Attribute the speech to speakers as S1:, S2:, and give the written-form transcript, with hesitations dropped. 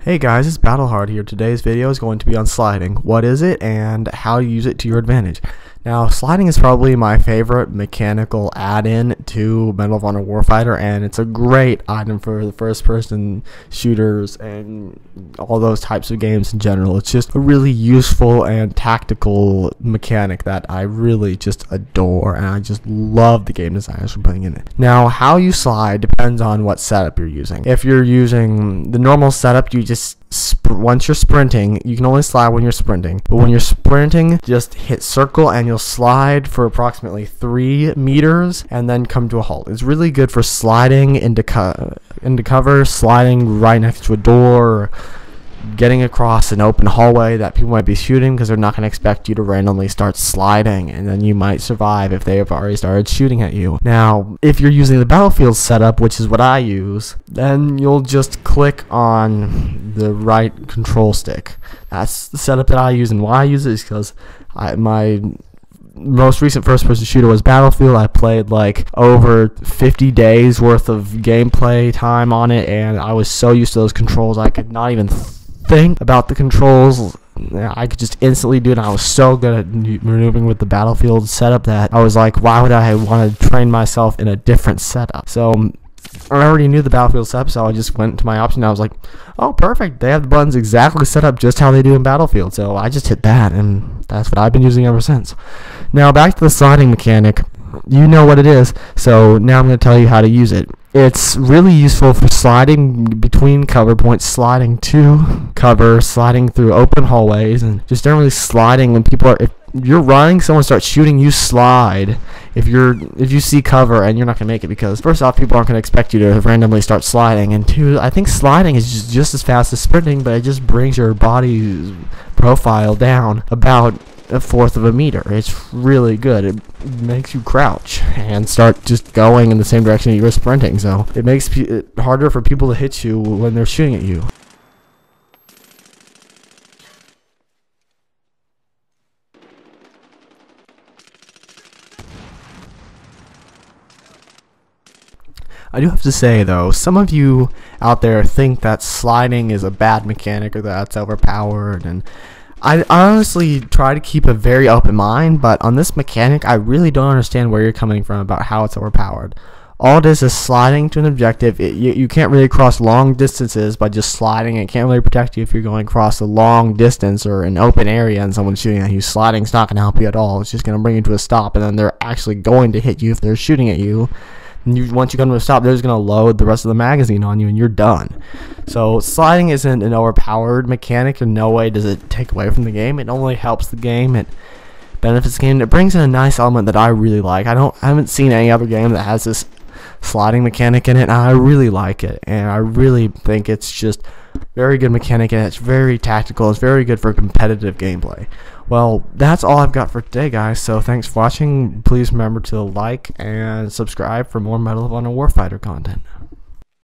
S1: Hey guys, it's Battlehard here. Today's video is going to be on sliding. What is it and how to use it to your advantage. Now, sliding is probably my favorite mechanical add-in to Medal of Honor Warfighter, and it's a great item for the first-person shooters and all those types of games in general. It's just a really useful and tactical mechanic that I really just adore, and I just love the game designers for putting in it. Now, how you slide depends on what setup you're using. If you're using the normal setup, you just once you're sprinting, you can only slide when you're sprinting. But when you're sprinting, just hit circle and you'll slide for approximately 3 meters and then come to a halt. It's really good for sliding into cover, sliding right next to a door, getting across an open hallway that people might be shooting, because they're not going to expect you to randomly start sliding, and then you might survive if they have already started shooting at you. Now, if you're using the battlefield setup, which is what I use, then you'll just click on the right control stick. That's the setup that I use, and why I use it is because my most recent first-person shooter was Battlefield. I played like over 50 days worth of gameplay time on it, and I was so used to those controls I could not even think about the controls. I could just instantly do it, and I was so good at maneuvering with the Battlefield setup that I was like, why would I want to train myself in a different setup? So I already knew the Battlefield setup, so I just went to my option, and I was like, oh, perfect, they have the buttons exactly set up just how they do in Battlefield. So I just hit that, and that's what I've been using ever since. Now, back to the sliding mechanic. You know what it is, so now I'm going to tell you how to use it. It's really useful for sliding between cover points, sliding to cover, sliding through open hallways, and just generally sliding when people are, if you're running, someone starts shooting, you slide if you see cover, and you're not going to make it, because first off, people aren't going to expect you to randomly start sliding, and two, I think sliding is just as fast as sprinting, but it just brings your body's profile down about 1/4 of a meter. It's really good. It makes you crouch and start just going in the same direction you were sprinting, so it makes it harder for people to hit you when they're shooting at you. I do have to say, though, some of you out there think that sliding is a bad mechanic or that it's overpowered, and I honestly try to keep a very open mind, but on this mechanic, I really don't understand where you're coming from about how it's overpowered. All it is sliding to an objective. You can't really cross long distances by just sliding. It can't really protect you if you're going across a long distance or an open area and someone's shooting at you. Sliding's not going to help you at all. It's just going to bring you to a stop, and then they're actually going to hit you if they're shooting at you. Once you come to a stop, they're just going to load the rest of the magazine on you, and you're done. So sliding isn't an overpowered mechanic. In no way does it take away from the game. It only helps the game. It benefits the game. It brings in a nice element that I really like. I haven't seen any other game that has this sliding mechanic in it, and I really like it. And I really think it's just very good mechanic, and it's very tactical. It's very good for competitive gameplay. Well, that's all I've got for today, guys, so thanks for watching. Please remember to like and subscribe for more Medal of Honor Warfighter content.